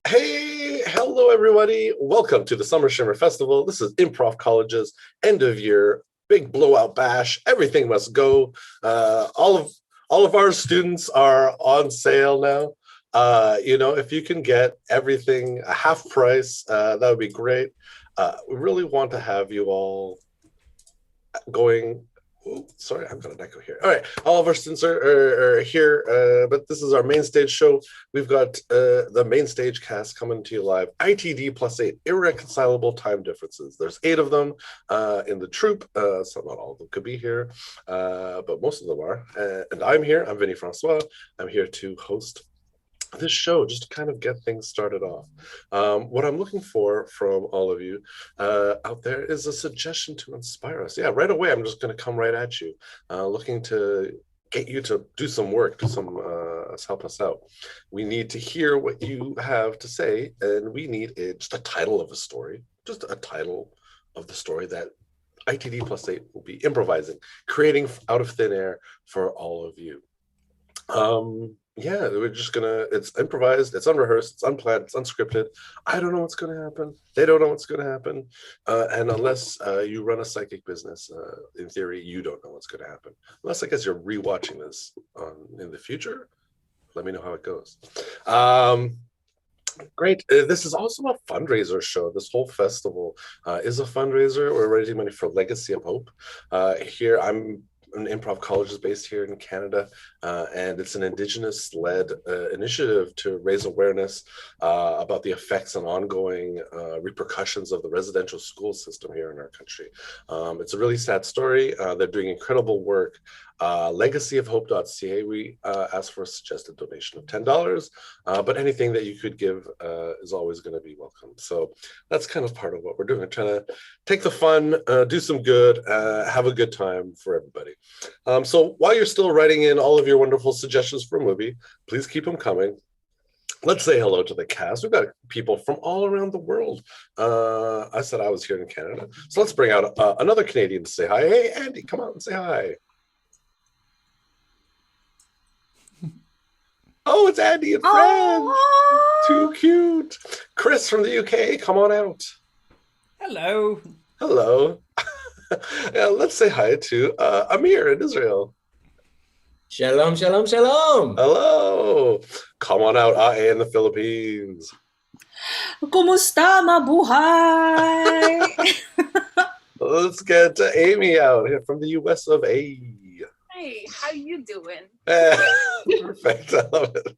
Hey, hello everybody. Welcome to the Summer Shimmer Festival. This is Improv College's end of year big blowout bash. Everything must go. All of our students are on sale now. If you can get everything a half price, that would be great. We really want to have you all going. Oh, sorry, I've got an echo here. All right, all of our students are here, but this is our main stage show. We've got the main stage cast coming to you live. ITD plus 8, irreconcilable time differences. There's 8 of them in the troupe, so not all of them could be here, but most of them are. And I'm here. I'm Vinny Francois. I'm here to host this show, just to kind of get things started off. What I'm looking for from all of you out there is a suggestion to inspire us. Yeah, right away, I'm just going to come right at you, looking to get you to do some work, help us out. We need to hear what you have to say, and we need just a title of a story, just a title of the story that ITD plus 8 will be improvising, creating out of thin air for all of you. Yeah, we're just it's improvised, it's unrehearsed, it's unplanned, it's unscripted. I don't know what's gonna happen. They don't know what's gonna happen. And unless you run a psychic business, in theory, you don't know what's gonna happen. Unless I guess you're rewatching this in the future. Let me know how it goes. Great. This is also a fundraiser show. This whole festival is a fundraiser. We're raising money for Legacy of Hope. Here, I'm an improv college is based here in Canada, and it's an Indigenous-led initiative to raise awareness about the effects and ongoing repercussions of the residential school system here in our country. It's a really sad story. They're doing incredible work. Legacyofhope.ca, we ask for a suggested donation of $10, but anything that you could give is always going to be welcome. So that's kind of part of what we're doing. We're trying to take the fun, do some good, have a good time for everybody. So while you're still writing in all of your wonderful suggestions for a movie, please keep them coming. Let's say hello to the cast. We've got people from all around the world. I said I was here in Canada, so let's bring out another Canadian to say hi. Hey, Andy, come out and say hi. Oh, it's Andy and Fran. Too cute. Chris from the UK, come on out. Hello. Hello. Let's say hi to Amir in Israel. Shalom, shalom, shalom. Hello. Come on out, Ae in the Philippines. Kumusta, mabuhay? Let's get Amy out here from the US of A. Hey, how you doing? Perfect. I love it.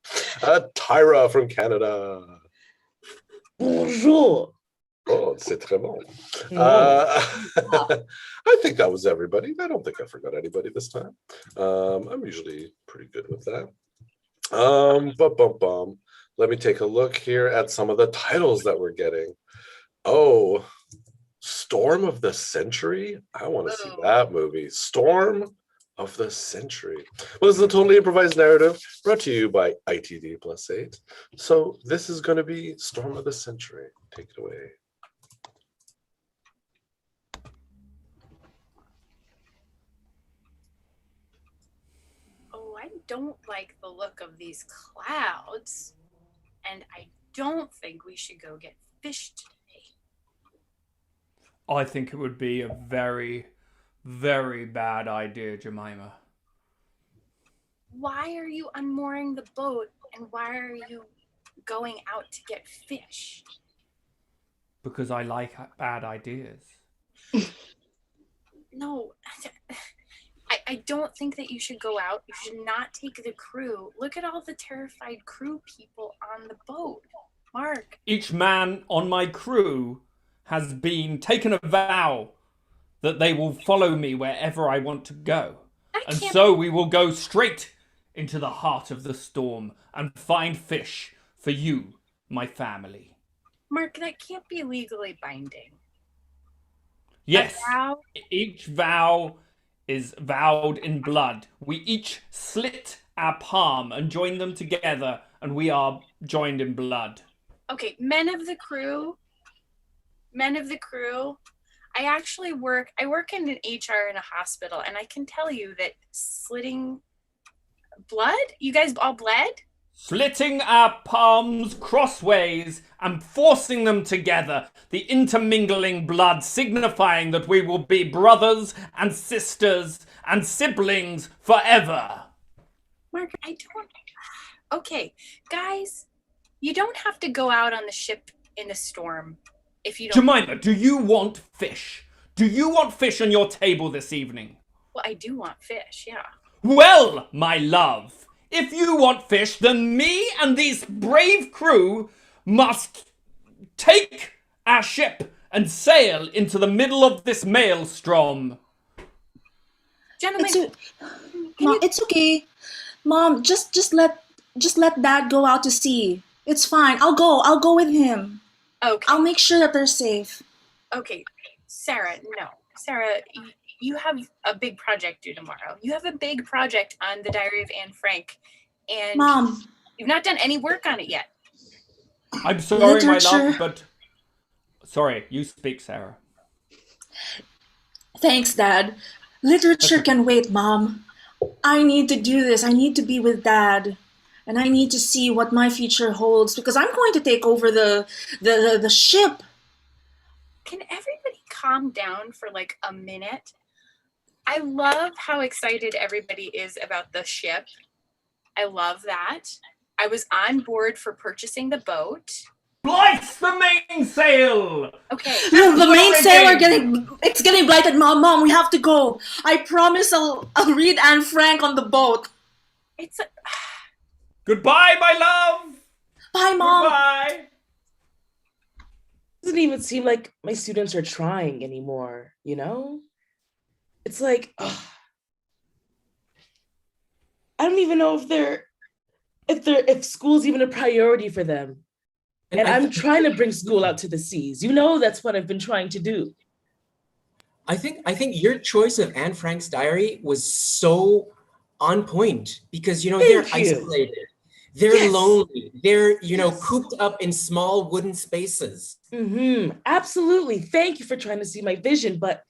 Tyra from Canada. Bonjour. Oh, c'est très bon. I think that was everybody. I don't think I forgot anybody this time. I'm usually pretty good with that. Let me take a look here at some of the titles that we're getting. Oh, Storm of the Century? I want to see that movie. Storm of the Century. Well, this is a totally improvised narrative brought to you by ITD plus 8. So this is going to be Storm of the Century. Take it away. Oh, I don't like the look of these clouds, and I don't think we should go get fish today. I think it would be a very, very bad idea, Jemima. Why are you unmooring the boat, and why are you going out to get fish? Because I like bad ideas. No, I don't think that you should go out. You should not take the crew. Look at all the terrified crew people on the boat. Mark. Each man on my crew has been taken a vow that they will follow me wherever I want to go. And so we will go straight into the heart of the storm and find fish for you, my family. Mark, that can't be legally binding. Yes, each vow is vowed in blood. We each slit our palm and join them together, and we are joined in blood. Okay, men of the crew, I work in an HR in a hospital, and I can tell you that slitting blood, you guys all bled? Slitting our palms crossways and forcing them together, the intermingling blood signifying that we will be brothers and sisters and siblings forever. Mark, I don't... Okay, guys, you don't have to go out on the ship in a storm if you don't... Jemima, do you want fish? Do you want fish on your table this evening? Well, I do want fish, yeah. Well, my love, if you want fish, then me and these brave crew must take our ship and sail into the middle of this maelstrom. Gentlemen, Mom, it's okay. Mom, just let Dad go out to sea. It's fine. I'll go with him. okay. I'll make sure that they're safe. Okay, Sarah, no. Sarah, you have a big project due tomorrow. You have a big project on the Diary of Anne Frank, and Mom, you've not done any work on it yet. I'm sorry, my Literature. love, but... Sorry, you speak, Sarah. thanks, Dad. Literature can wait, Mom. I need to do this. I need to be with Dad. And I need to see what my future holds because I'm going to take over the ship. Can everybody calm down for like a minute? I love how excited everybody is about the ship. I love that. I was on board for purchasing the boat. Splice the mainsail! Okay. The mainsail are Everything. getting blighted, Mom. We have to go. I promise I'll read Anne Frank on the boat. It's a, Goodbye, my love! Bye, Mom. Goodbye! Doesn't even seem like my students are trying anymore, you know? It's like, ugh. I don't even know if school's even a priority for them. And I'm trying to bring school out to the seas. You know, that's what I've been trying to do. I think your choice of Anne Frank's diary was so on point because they're Thank you. isolated, they're Yes. lonely, they're Yes. cooped up in small wooden spaces. Absolutely. Thank you for trying to see my vision, but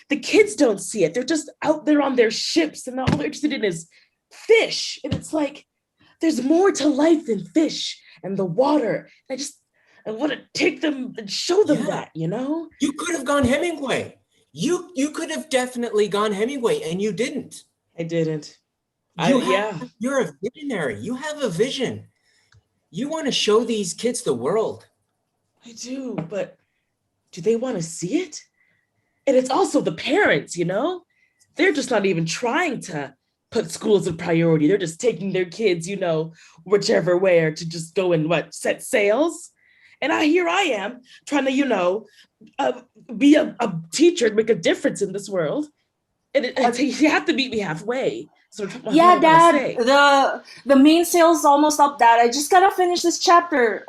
the kids don't see it. They're just out there on their ships and all they're interested in is fish. And it's like, there's more to life than fish and the water. I want to take them and show them Yeah. that, you know? You could have gone Hemingway. You could have definitely gone Hemingway, and you didn't. I didn't. You're a visionary. You have a vision. You want to show these kids the world. I do, but do they want to see it? And it's also the parents, you know? They're just not even trying to put school as a priority. They're just taking their kids, whichever way to just go and set sails. And here I am trying to, be a teacher and make a difference in this world. And you have to meet me halfway. So Yeah, Dad. The mainsail's almost up, Dad. I just gotta finish this chapter.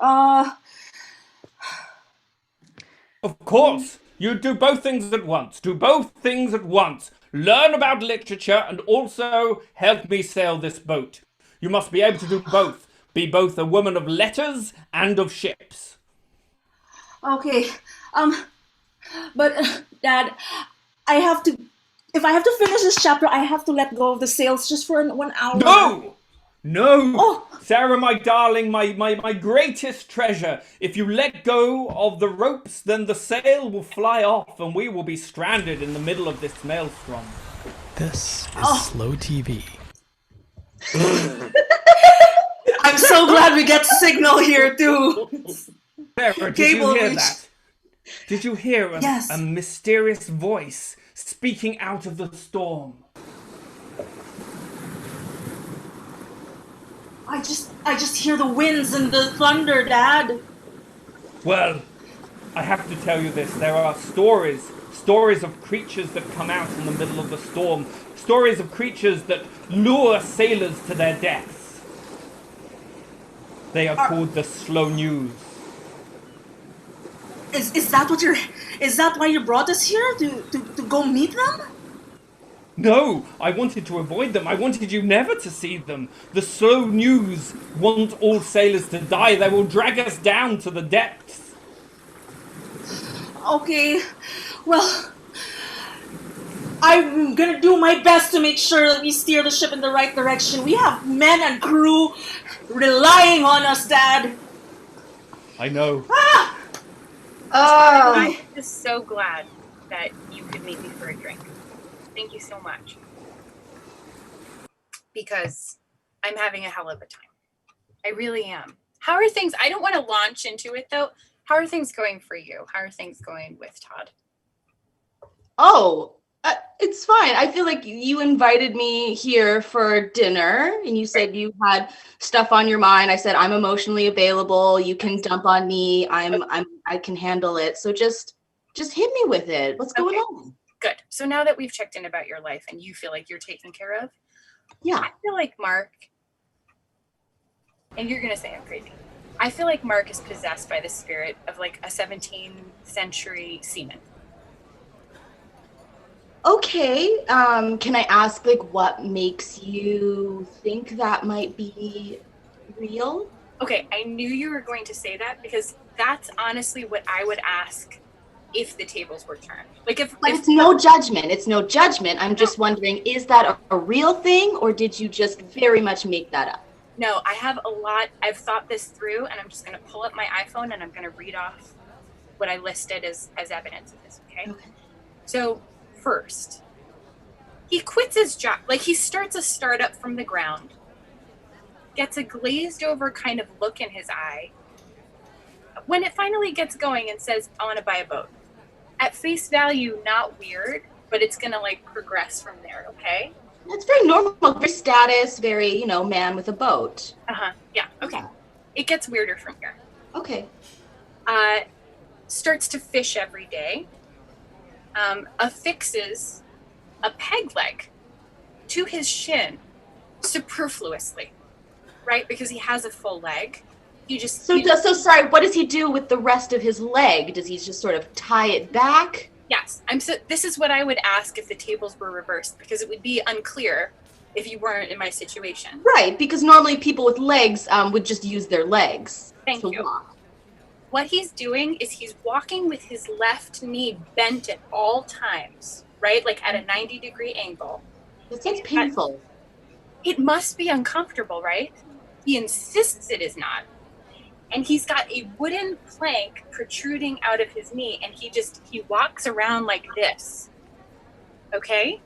Of course, you do both things at once. Do both things at once. Learn about literature and also help me sail this boat. You must be able to do both. Be both a woman of letters and of ships. Okay. But Dad, if I have to finish this chapter, I have to let go of the sails just for 1 hour. No! Oh. Sarah, my darling, my greatest treasure. If you let go of the ropes, then the sail will fly off and we will be stranded in the middle of this maelstrom. This is Slow TV. I'm so glad we get signal here too. Sarah, did you Cable hear reach. that? Did you hear Yes. a mysterious voice speaking out of the storm? I just hear the winds and the thunder, Dad. Well, I have to tell you this. There are stories of creatures that come out in the middle of the storm. Stories of creatures that lure sailors to their deaths. They are called the Slow News. Is that why you brought us here to go meet them? No, I wanted to avoid them. I wanted you never to see them. The Slow News want all sailors to die. They will drag us down to the depths. Okay, well, I'm gonna do my best to make sure that we steer the ship in the right direction. We have men and crew. relying on us, Dad. I know. I'm just so glad that you could meet me for a drink. Thank you so much. Because I'm having a hell of a time. I really am. How are things? I don't want to launch into it though. How are things going for you? How are things going with Todd? Oh, it's fine. I feel like you invited me here for dinner and you said you had stuff on your mind. I said I'm emotionally available. You can dump on me. I can handle it. So just hit me with it. What's going on? Good. So now that we've checked in about your life and you feel like you're taken care of, yeah. I feel like Mark, and you're going to say I'm crazy. I feel like Mark is possessed by the spirit of like a 17th century seaman. Okay. Can I ask like what makes you think that might be real? Okay, I knew you were going to say that because that's honestly what I would ask if the tables were turned. Like if it's no judgment. It's no judgment. I'm just wondering, is that a real thing or did you just very much make that up? No, I've thought this through and I'm just going to pull up my iPhone and I'm going to read off what I listed as evidence of this, okay? So first, he quits his job. Like he starts a startup from the ground, gets a glazed over kind of look in his eye. When it finally gets going and says, I want to buy a boat. At face value, not weird, but it's going to like progress from there, okay? That's very normal, very status, very, man with a boat. Yeah, okay. Yeah. It gets weirder from here. Okay. Starts to fish every day. Affixes a peg leg to his shin superfluously, right? Because he has a full leg. So sorry, what does he do with the rest of his leg? Does he just sort of tie it back? Yes. This is what I would ask if the tables were reversed, because it would be unclear if you weren't in my situation. Right, because normally people with legs would just use their legs to walk. What he's doing is he's walking with his left knee bent at all times, right? Like at a 90-degree angle. That sounds painful. It must be uncomfortable, right? He insists it is not. And he's got a wooden plank protruding out of his knee, and he walks around like this. Okay?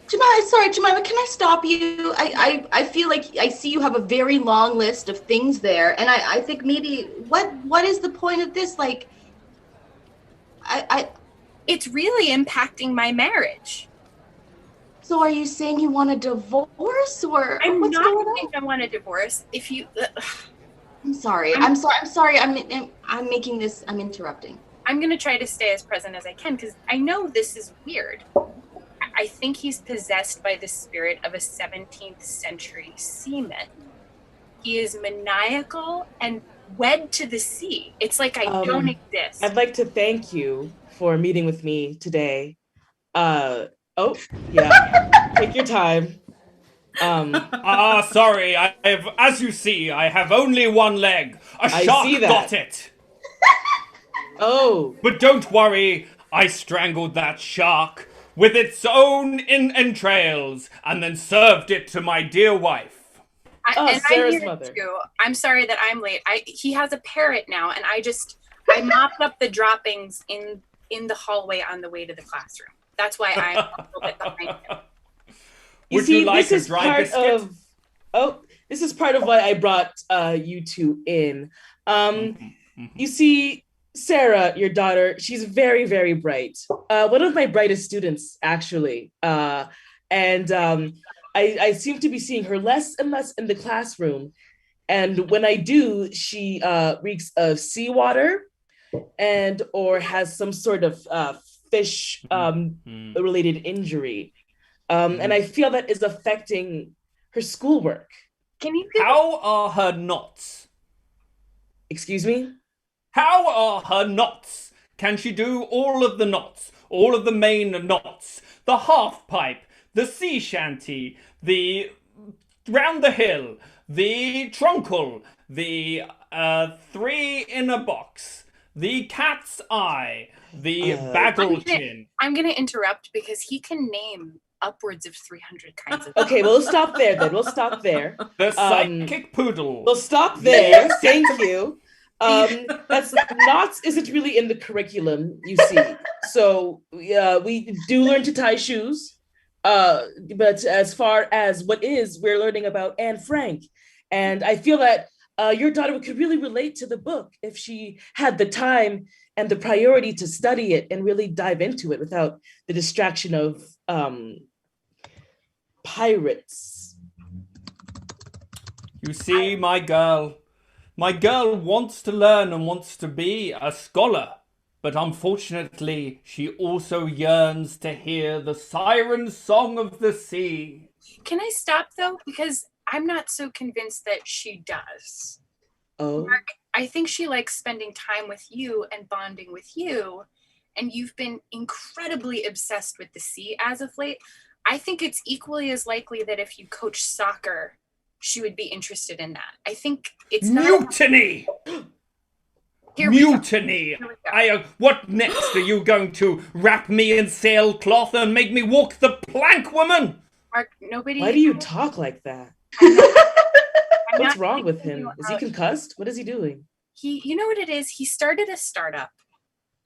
Jemima, can I stop you? I feel like I see you have a very long list of things there, and I think maybe what is the point of this? Like, it's really impacting my marriage. So are you saying you want a divorce, or I'm what's not going saying I want a divorce. If you, I'm sorry. I'm sorry. I'm making this. I'm interrupting. I'm gonna try to stay as present as I can because I know this is weird. I think he's possessed by the spirit of a 17th century seaman. He is maniacal and wed to the sea. It's like I don't exist. I'd like to thank you for meeting with me today. Take your time. Sorry. As you see, I have only one leg. A shark got it. Oh. But don't worry, I strangled that shark with its own entrails and then served it to my dear wife. Sarah's mother. Too. I'm sorry that I'm late. He has a parrot now, and I mopped up the droppings in the hallway on the way to the classroom. That's why I'm a little bit behind him. Would you like a dry biscuit? This is part of why I brought you two in. You see, Sarah, your daughter, she's very, very bright. One of my brightest students, actually. And I seem to be seeing her less and less in the classroom. And when I do, she reeks of seawater or has some sort of fish related injury. And I feel that is affecting her schoolwork. How are her knots? Excuse me? How are her knots? Can she do all of the knots? All of the main knots? The half pipe, the sea shanty, the round the hill, the trunkle, the three in a box, the cat's eye, the baggle chin. I'm going to interrupt because he can name upwards of 300 kinds of. Okay, well, we'll stop there then. We'll stop there. The psychic poodle. We'll stop there. Thank you. That's not isn't really in the curriculum, you see. So we do learn to tie shoes. But as far as what is, we're learning about Anne Frank. And I feel that your daughter could really relate to the book if she had the time and the priority to study it and really dive into it without the distraction of pirates. You see, my girl wants to learn and wants to be a scholar, but unfortunately, she also yearns to hear the siren song of the sea. Can I stop though? Because I'm not so convinced that she does. Oh. Mark, I think she likes spending time with you and bonding with you, and you've been incredibly obsessed with the sea as of late. I think it's equally as likely that if you coach soccer, she would be interested in that. I think it's mutiny. Mutiny. What next? Are you going to wrap me in sailcloth and make me walk the plank, woman? Mark, nobody. Why do you talk like that? What's wrong with him? Is he concussed? What is he doing? You know what it is? He started a startup,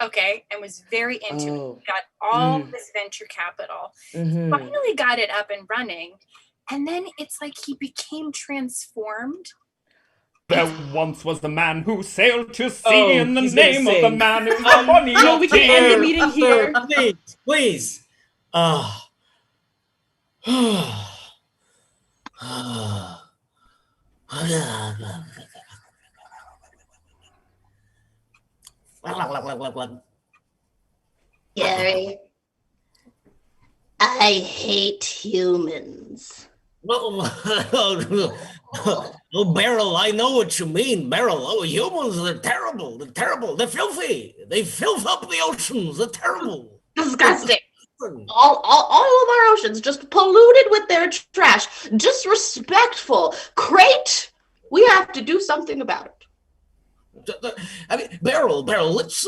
okay, and was very into it. He got all this venture capital. Finally got it up and running. And then it's like he became transformed. There once was the man who sailed to sea in the name of the man who's the money. No, we can end the meeting here. Please. Gary, I hate humans. Oh, Beryl, I know what you mean, Beryl. Oh, humans, they're terrible. They're terrible. They're filthy. They filth up the oceans. They're terrible. Disgusting. All of our oceans just polluted with their trash. Disrespectful. Great. We have to do something about it. I mean, Beryl, let's.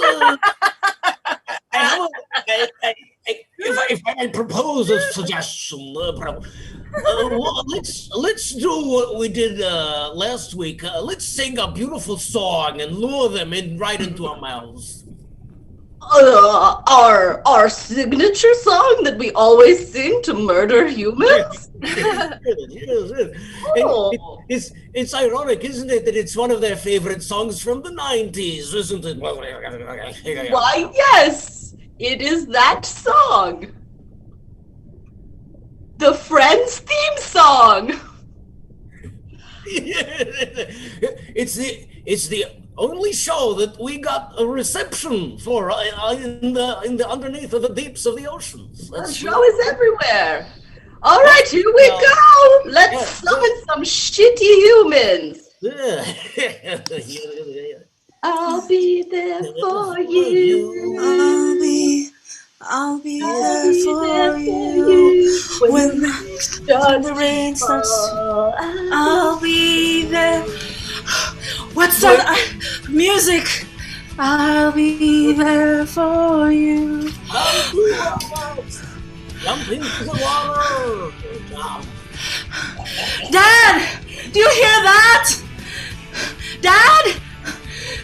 If I may propose a suggestion, let's do what we did last week. Let's sing a beautiful song and lure them right into our mouths. Our signature song that we always sing to murder humans? It's ironic, isn't it, that it's one of their favorite songs from the 90s, isn't it? Why, yes, it is that song. The Friends theme song. It's the only show that we got a reception for in the underneath of the deeps of the oceans. The show is everywhere. All right, here we go. Let's summon some shitty humans. I'll be there for you. I'll be there for you. When the rain starts, I'll be there. What's that? Music. I'll be there for you. Jump into the water. Dad, do you hear that? Dad?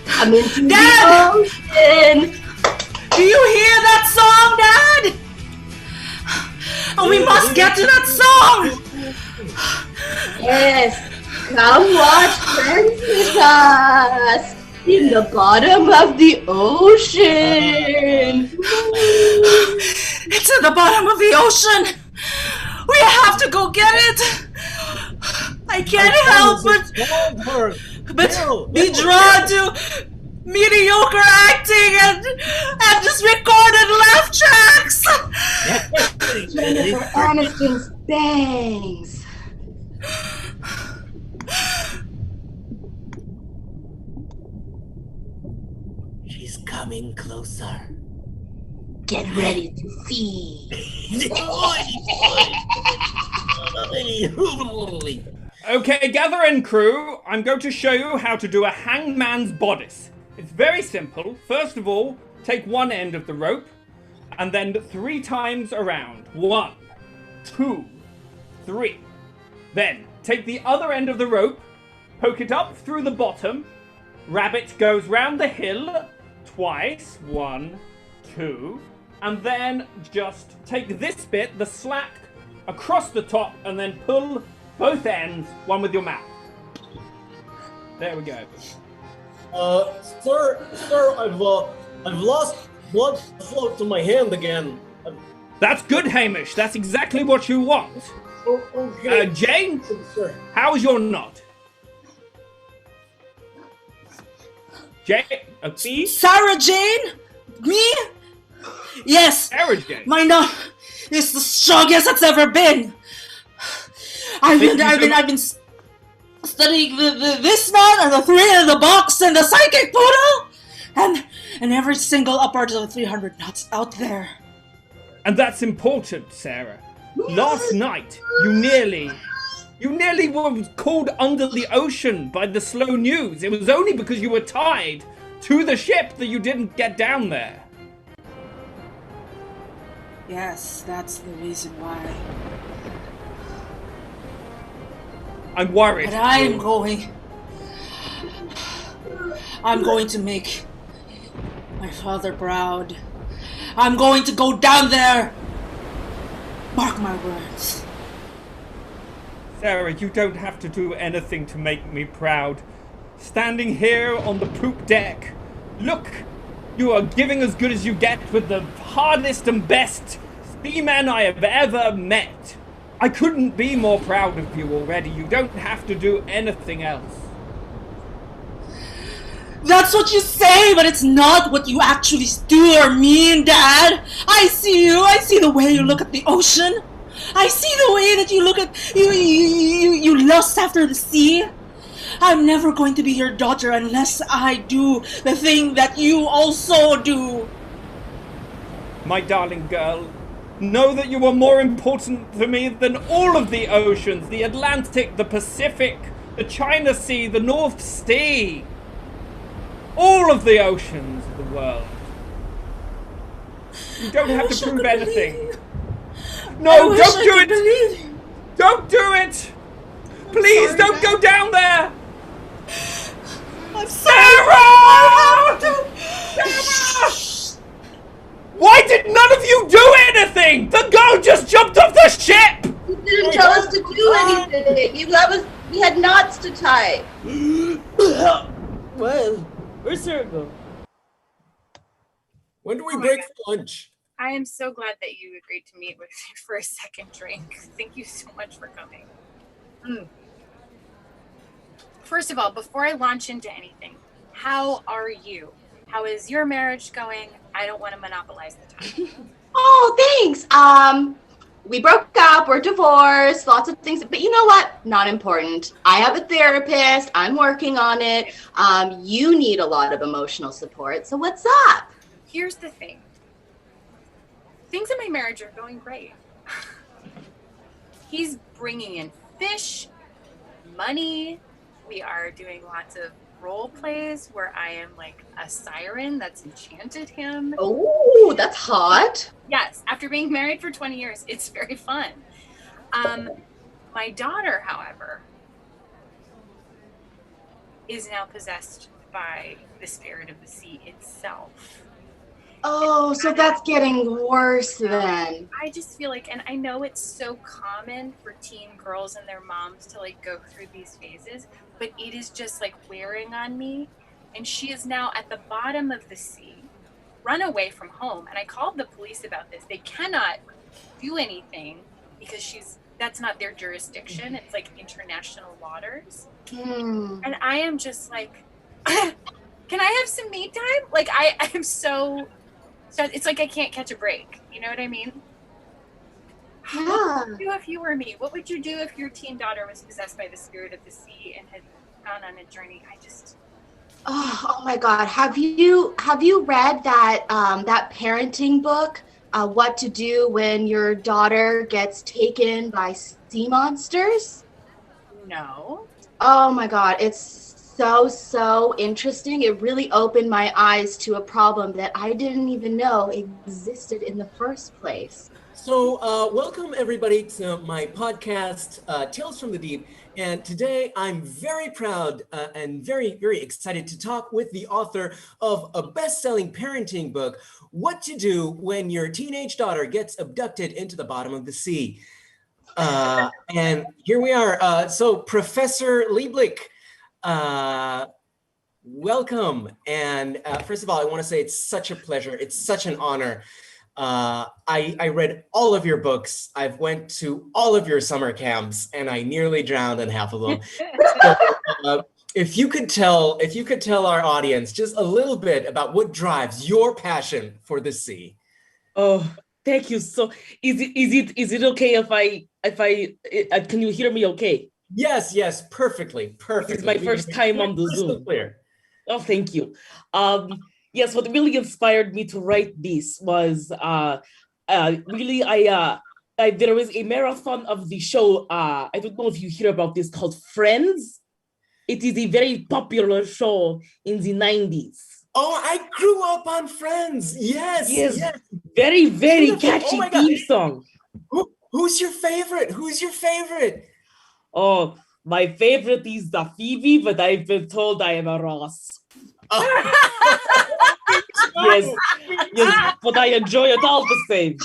Come into Dad! the ocean. Do you hear that song, Dad? Oh, we must get to that song. Yes, come watch Friends with us in the bottom of the ocean. It's at the bottom of the ocean. We have to go get it. I can't help but be drawn to mediocre acting and just recorded laugh tracks. Jennifer Aniston's bangs. She's coming closer. Get ready to feed. Okay, gather in, crew. I'm going to show you how to do a hangman's bodice. It's very simple. First of all, take one end of the rope and then 3 times around. 1, 2, 3. Then take the other end of the rope, poke it up through the bottom. Rabbit goes round the hill twice. 1, 2. And then just take this bit, the slack, across the top, and then pull both ends, one with your mouth. There we go. Sir, I've lost blood flow to my hand again. That's good, Hamish. That's exactly what you want. Okay. Jane, Sir. how's your knot? Jane, Sarah Jane? Me? Yes. Sarah Jane. My knot is the strongest it's ever been. I've been studying this knot and the 3 in the box and the psychic poodle and every single upwards of 300 knots out there. And that's important, Sarah. Last night, you nearly were called under the ocean by the slow news. It was only because you were tied to the ship that you didn't get down there. Yes, that's the reason why. I'm worried. But I'm going to make my father proud. I'm going to go down there. Mark my words. Sarah, you don't have to do anything to make me proud. Standing here on the poop deck, look, you are giving as good as you get with the hardest and best seaman I have ever met. I couldn't be more proud of you already. You don't have to do anything else. That's what you say, but it's not what you actually do or mean, Dad. I see you. I see the way you look at the ocean. I see the way that you look at you lust after the sea. I'm never going to be your daughter unless I do the thing that you also do. My darling girl, know that you are more important to me than all of the oceans, the Atlantic, the Pacific, the China Sea, the North Sea. All of the oceans of the world. You don't have to prove anything. No, don't do it! Don't do it! Please don't go down there! I'm Sarah! Sarah! Why did none of you do anything? The girl just jumped off the ship! You didn't tell us to do anything. We had knots to tie. Well, where's Sarah go? When do we break for lunch? I am so glad that you agreed to meet with me for a second drink. Thank you so much for coming. First of all, before I launch into anything, how are you? How is your marriage going? I don't want to monopolize the time. Oh, thanks. We broke up, we're divorced, lots of things, but you know what? Not important. I have a therapist, I'm working on it. You need a lot of emotional support, so what's up? Here's the thing. Things in my marriage are going great. He's bringing in fish, money. We are doing lots of role plays where I am like a siren that's enchanted him. Oh, that's hot. Yes, after being married for 20 years, it's very fun. My daughter, however, is now possessed by the spirit of the sea itself. Oh, so that's getting worse then. I just feel like, and I know it's so common for teen girls and their moms to like go through these phases, but it is just like wearing on me. And she is now at the bottom of the sea, run away from home. And I called the police about this. They cannot do anything because that's not their jurisdiction. It's like international waters. And I am just like, can I have some me time? Like I am so it's like I can't catch a break. You know what I mean? Yeah. What would you do if you were me? What would you do if your teen daughter was possessed by the spirit of the sea and had gone on a journey? Oh my God! Have you read that that parenting book? What to do when your daughter gets taken by sea monsters? No. Oh my God! It's so interesting. It really opened my eyes to a problem that I didn't even know existed in the first place. So, welcome everybody to my podcast, Tales from the Deep. And today I'm very proud and very, very excited to talk with the author of a best-selling parenting book, What to Do When Your Teenage Daughter Gets Abducted into the Bottom of the Sea. And here we are. So, Professor Lieblich, welcome. And first of all, I want to say it's such a pleasure. It's such an honor. I read all of your books. I've went to all of your summer camps, and I nearly drowned in half of them. So, if you could tell our audience just a little bit about what drives your passion for the sea. Oh, thank you. So, is it okay if I can you hear me? Okay. Yes, perfectly. This is my first time on the Zoom. Clear. Oh, thank you. Yes, what really inspired me to write this was really there was a marathon of the show. I don't know if you hear about this, called Friends. It is a very popular show in the 90s. Oh, I grew up on Friends. Yes. Very, very Beautiful. catchy Oh theme song. Who's your favorite? Oh, my favorite is the Phoebe, but I've been told I am a Ross. Yes, but I enjoy it all the same.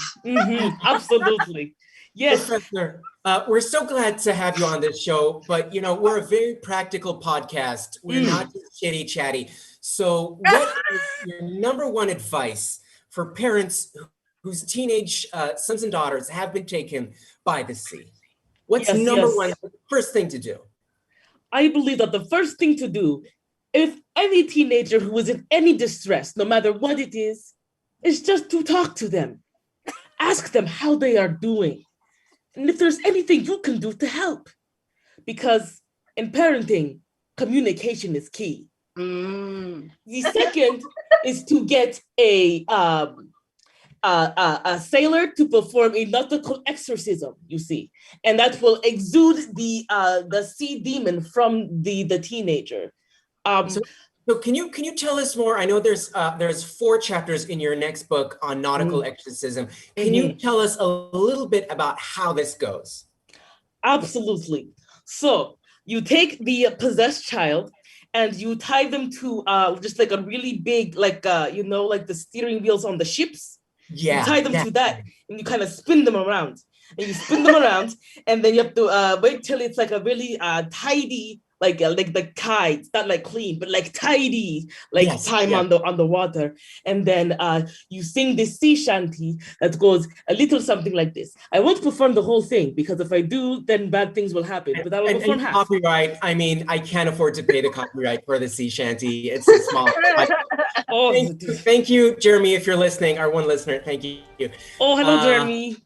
Absolutely. Yes. Professor, we're so glad to have you on this show, but we're a very practical podcast. We're not just chitty chatty. So what is your number one advice for parents whose teenage sons and daughters have been taken by the sea? What's one first thing to do? I believe that the first thing to do, if any teenager who is in any distress, no matter what it is just to talk to them. Ask them how they are doing. And if there's anything you can do to help. Because in parenting, communication is key. The second is to get a sailor to perform a nautical exorcism, you see, and that will exude the sea demon from the teenager. So can you tell us more? I know there's 4 chapters in your next book on nautical exorcism. Can you tell us a little bit about how this goes? Absolutely. So you take the possessed child and you tie them to just like a really big, like the steering wheels on the ships. Yeah. You tie them to that and you kind of spin them around. And you spin them around, and then you have to wait till it's like a really tidy, like the kites, not like clean, but like tidy, time on the water. And then you sing this sea shanty that goes a little something like this. I won't perform the whole thing because if I do, then bad things will happen. But I will perform half. Copyright. I mean, I can't afford to pay the copyright for the sea shanty. It's a small. Thank you, Jeremy, if you're listening. Our one listener. Thank you. Oh, hello, Jeremy.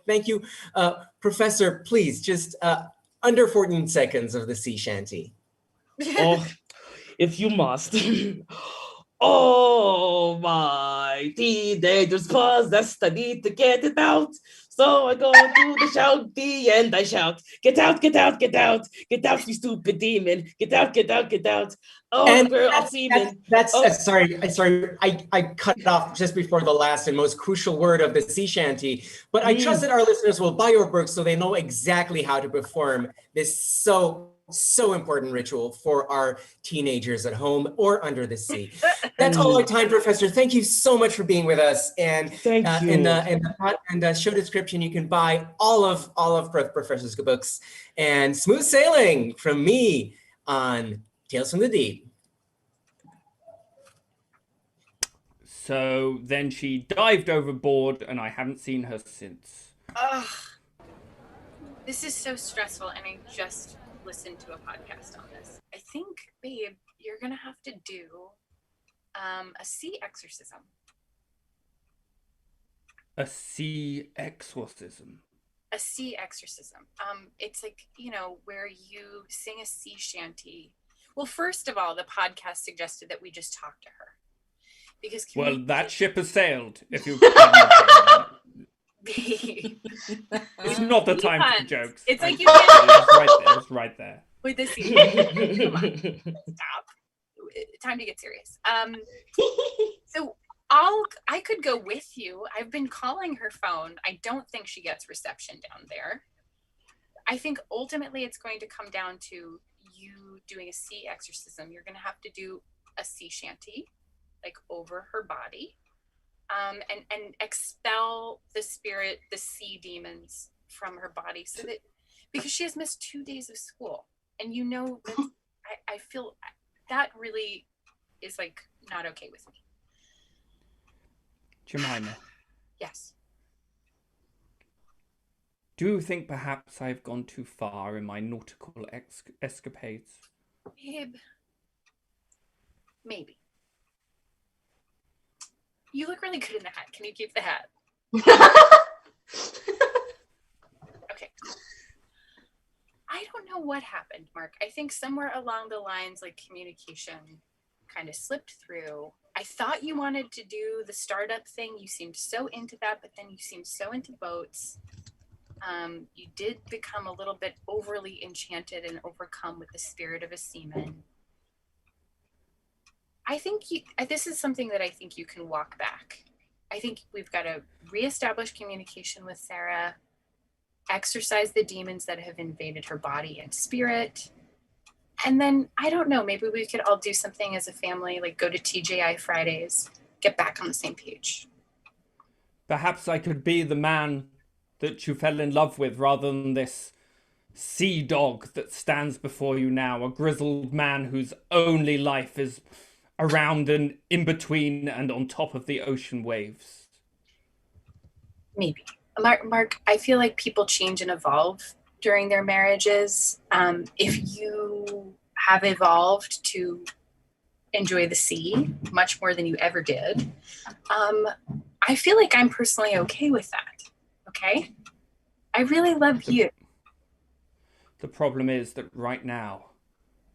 Thank you. Professor, please, just under 14 seconds of the sea shanty. Oh, if you must. Oh, my teenagers possessed, I need to get it out. So I go to the shouty and I shout, get out, get out, get out, get out, you stupid demon, get out, get out, get out. Oh, and girl, I'll see you. Sorry, I cut it off just before the last and most crucial word of the sea shanty, but I trust that our listeners will buy your book so they know exactly how to perform this so important ritual for our teenagers at home or under the sea. That's all our time, Professor. Thank you so much for being with us. And thank you. In the show description, you can buy all of Professor's books. And smooth sailing from me on Tales from the Deep. So then she dived overboard, and I haven't seen her since. Ugh. This is so stressful, and I just listened to a podcast on this. I think, babe, you're gonna have to do a sea exorcism. A sea exorcism? A sea exorcism. It's like, where you sing a sea shanty. Well, first of all, the podcast suggested that we just talk to her. Because that ship has sailed, if you It's not the time for jokes. It's like you It's right there. With the sea. Come on. Stop. Time to get serious. So I could go with you. I've been calling her phone. I don't think she gets reception down there. I think ultimately it's going to come down to you doing a sea exorcism. You're going to have to do a sea shanty, like over her body, and expel the sea demons from her body, so that, because she has missed 2 days of school, and that I feel that really is like not okay with me. Jemima. Yes. Do you think perhaps I've gone too far in my nautical escapades? Babe. Maybe. You look really good in the hat. Can you keep the hat? Okay. I don't know what happened, Mark. I think somewhere along the lines, like, communication kind of slipped through. I thought you wanted to do the startup thing. You seemed so into that, but then you seemed so into boats. You did become a little bit overly enchanted and overcome with the spirit of a seaman. I think this is something that I think you can walk back. I think we've got to reestablish communication with Sarah, exorcise the demons that have invaded her body and spirit. And then, I don't know, maybe we could all do something as a family, like go to TJI Fridays, get back on the same page. Perhaps I could be the man that you fell in love with, rather than this sea dog that stands before you now, a grizzled man whose only life is around and in between and on top of the ocean waves. Maybe. Mark, I feel like people change and evolve during their marriages. If you have evolved to enjoy the sea much more than you ever did, I feel like I'm personally okay with that. Okay? I really love you. The problem is that right now,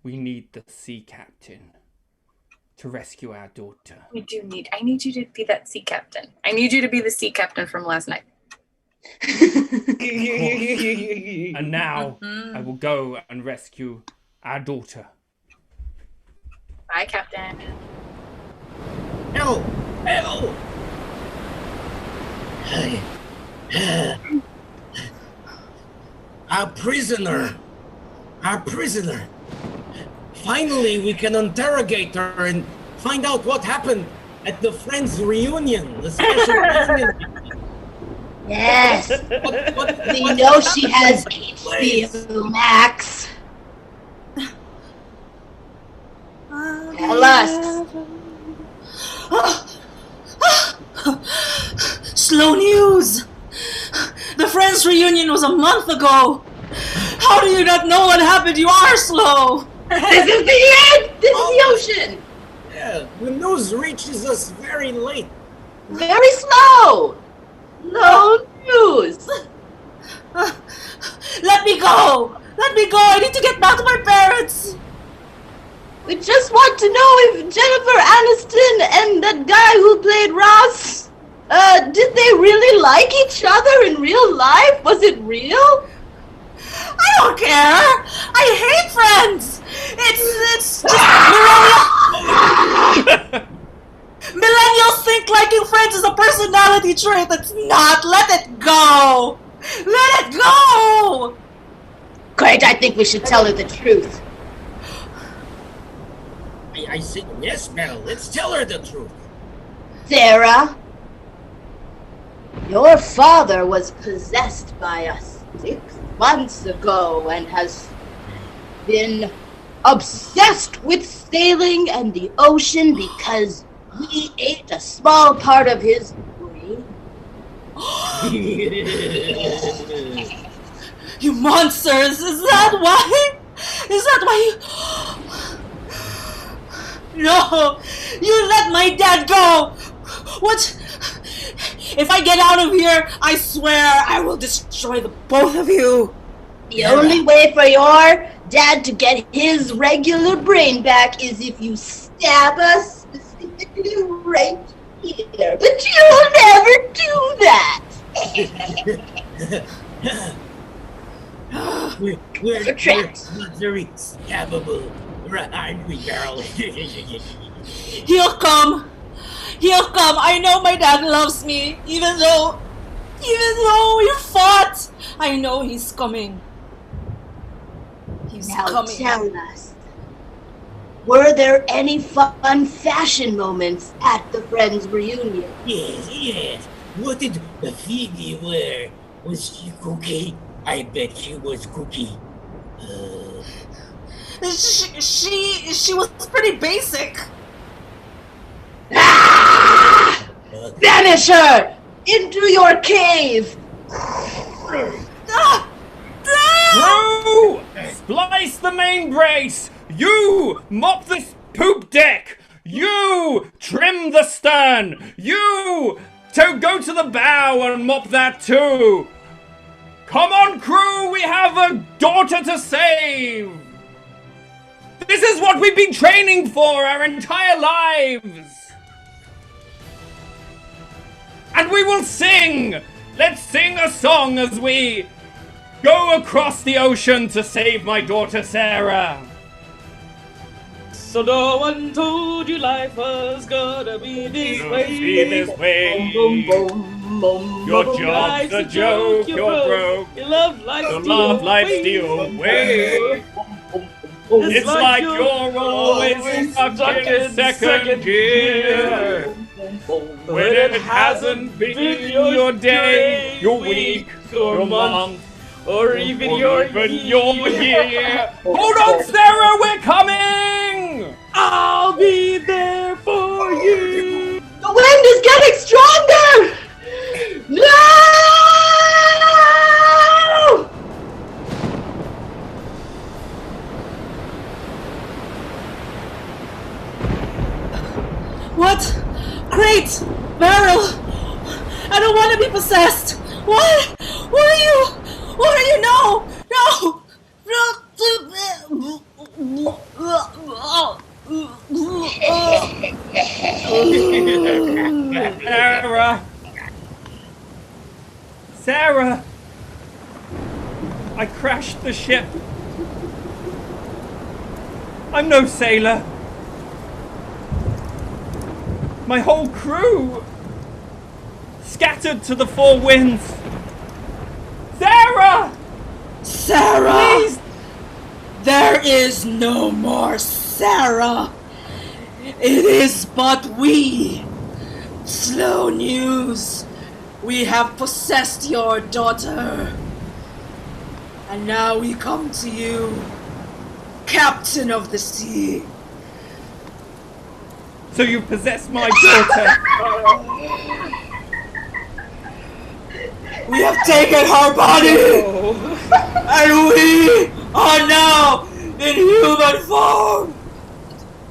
we need the sea captain to rescue our daughter. I need you to be that sea captain. I need you to be the sea captain from last night. And now, I will go and rescue our daughter. Bye, Captain. No! No! Our prisoner! Our prisoner! Finally, we can interrogate her and find out what happened at the Friends reunion, the special reunion. Yes. We What know she happened has in this place? HBO Max. Tell us. Slow news! The Friends reunion was a month ago! How do you not know what happened? You are slow! This is the end! This is the ocean! Yeah, the news reaches us very late. Very slow! No news! Let me go! Let me go! I need to get back to my parents! We just want to know if Jennifer Aniston and that guy who played Ross, did they really like each other in real life? Was it real? I don't care! I hate Friends! It's just Millennials think liking Friends is a personality trait. It's not. Let it go! Let it go! Great, I think we should tell her the truth. I say, yes, Mel, let's tell her the truth. Sarah, your father was possessed by us 6 months ago and has been obsessed with sailing and the ocean because we ate a small part of his brain. You monsters! Is that why? Is that why you... No! You let my dad go! What? If I get out of here, I swear I will destroy the both of you! The only way for your dad to get his regular brain back is if you stab us specifically right here. But you'll never do that! We're trapped. not very stabbable, aren't we, girl? He'll come! He'll come. I know my dad loves me, even though we fought. I know he's coming. He's Now coming. tell us, were there any fun fashion moments at the Friends reunion? Yes. What did the Phoebe wear? Was she Cookie? I bet she was Cookie. She was pretty basic. Banish her into your cave. Crew! Splice the main brace! You mop this poop deck! You trim the stern! You go to the bow and mop that too! Come on, crew! We have a daughter to save! This is what we've been training for our entire lives! And we will sing! Let's sing a song as we go across the ocean to save my daughter Sarah! So no one told you life was gonna be this way. Be this way. Your job's a joke, you're broke. Your love life's the away. It's like you're always stuck in second gear. When it hasn't been your day, your week, your month, or even your year. Hold on, Sarah, we're coming! I'll be there for you. The wind is getting stronger! No! What? Great! Meryl! I don't want to be possessed! What? What are you? What are you? No! No! Sarah! I crashed the ship. I'm no sailor. My whole crew scattered to the four winds. Sarah! Sarah! Please! There is no more Sarah. It is but we. Slow news. We have possessed your daughter. And now we come to you, Captain of the Sea. So you possess my daughter. We have taken her body, and we are now in human form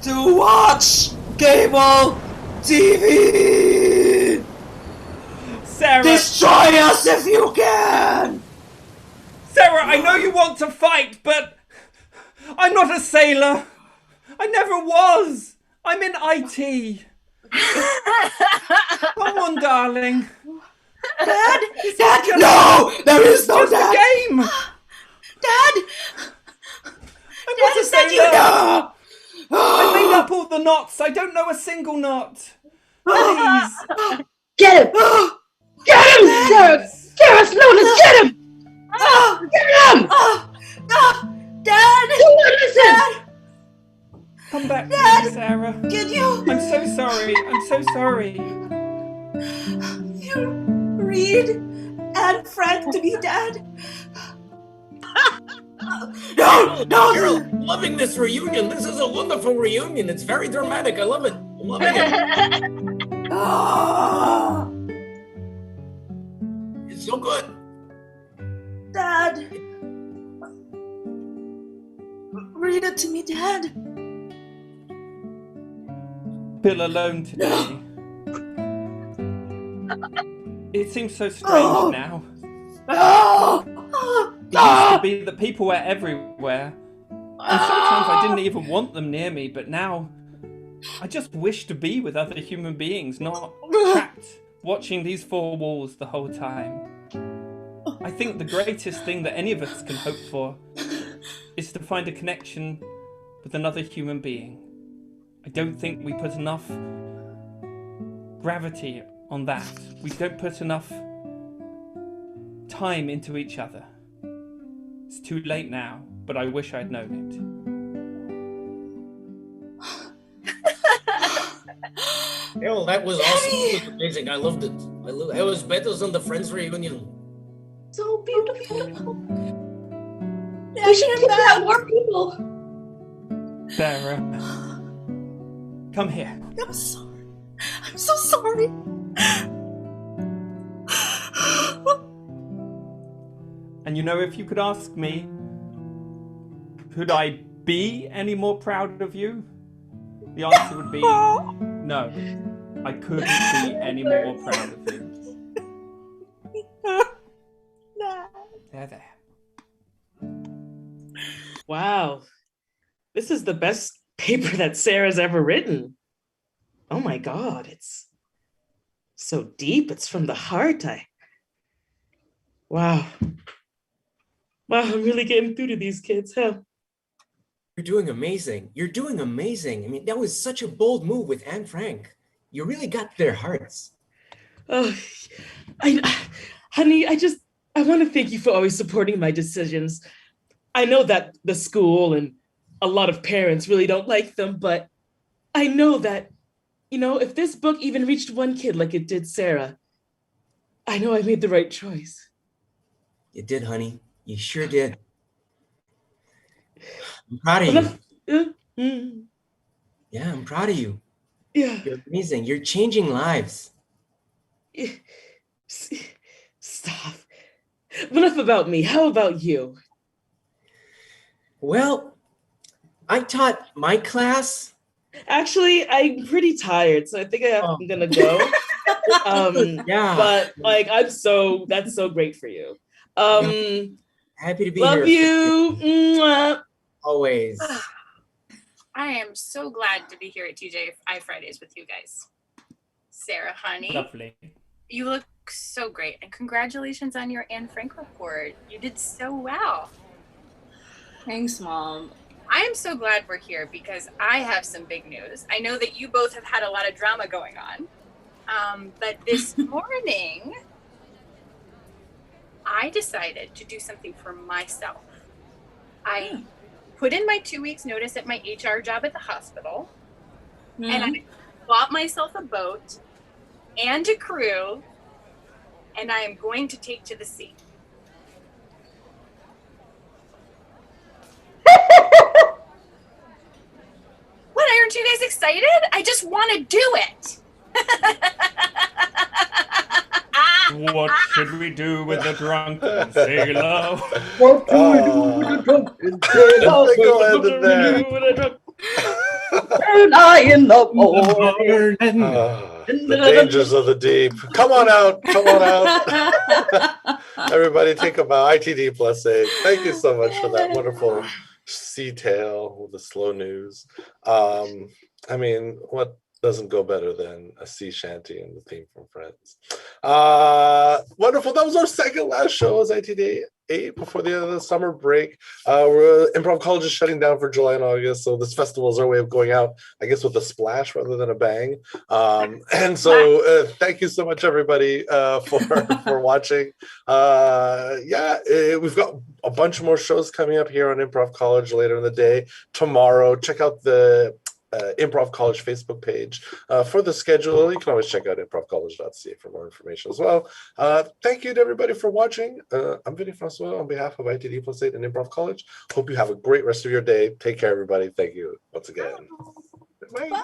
to watch cable TV. Sarah! Destroy us if you can. Sarah, I know you want to fight, but I'm not a sailor. I never was. I'm in IT. Come on, darling. Dad? Dad? No! There is no Just Dad! a game! Dad! I'm not a sailor! You know. I made up all the knots. I don't know a single knot. Please. Get him! Get him, Sarah! Sarah Sloan, get him! Get him! Dad! Listen! Dad! Come back, Dad! please, Sarah. Can you? I'm so sorry. I'm so sorry. You Reed and Frank to be Dad? No! No! Carol, loving this reunion. This is a wonderful reunion. It's very dramatic. I love it. I'm loving it. It's so good. Dad! Read it to me, Dad. Bill alone today. It seems so strange now. It used to be that people were everywhere. And sometimes I didn't even want them near me, but now I just wish to be with other human beings, not trapped watching these four walls the whole time. I think the greatest thing that any of us can hope for is to find a connection with another human being. I don't think we put enough gravity on that. We don't put enough time into each other. It's too late now, but I wish I'd known it. Well, that was awesome. It was amazing. I loved it. It was better than the Friends reunion. So beautiful. Yeah, We should keep that more people. Sarah, come here. I'm sorry. I'm so sorry. And you know, if you could ask me, could I be any more proud of you? The answer would be no. I couldn't be any more proud of you. There. Wow. This is the best paper that Sarah's ever written. Oh my God, it's so deep. It's from the heart. Wow. Wow, I'm really getting through to these kids, huh? You're doing amazing. You're doing amazing. I mean, that was such a bold move with Anne Frank. You really got their hearts. Oh, honey, I want to thank you for always supporting my decisions. I know that the school and a lot of parents really don't like them, but I know that, if this book even reached one kid like it did Sarah, I know I made the right choice. You did, honey. You sure did. I'm proud of you. Yeah, I'm proud of you. Yeah. You're amazing. You're changing lives. Stop. Enough about me. How about you? Well, I taught my class. Actually, I'm pretty tired, so I think I'm gonna go. Yeah. But that's so great for you. Happy to be love here. you. Mwah. Always. I am so glad to be here at TGI Fridays with you guys. Sarah, honey. Lovely. You look so great. And congratulations on your Anne Frank report. You did so well. Thanks, Mom. I am so glad we're here because I have some big news. I know that you both have had a lot of drama going on. But this morning, I decided to do something for myself. I put in my 2 weeks notice at my HR job at the hospital, and I bought myself a boat and a crew, and I am going to take to the sea. What, aren't you guys excited? I just want to do it. What should we do with the drunken sailor? What do we do with the drunken sailor? Turn I in the morning. The dangers of the deep. Come on out. Come on out. Everybody take a bow. ITD plus 8. Thank you so much for that wonderful sea tale with the slow news. I mean, what doesn't go better than a sea shanty and the theme from Friends. Wonderful. That was our second last show as ITD 8 before the end of the summer break. Improv College is shutting down for July and August, so this festival is our way of going out, I guess, with a splash rather than a bang. And so thank you so much, everybody, for watching. We've got a bunch more shows coming up here on Improv College later in the day. Tomorrow, check out the Improv College Facebook page for the schedule. You can always check out improvcollege.ca for more information as well. Thank you to everybody for watching. I'm Vinny Francois on behalf of ITD Plus 8 and Improv College. Hope you have a great rest of your day. Take care, everybody. Thank you once again. Bye.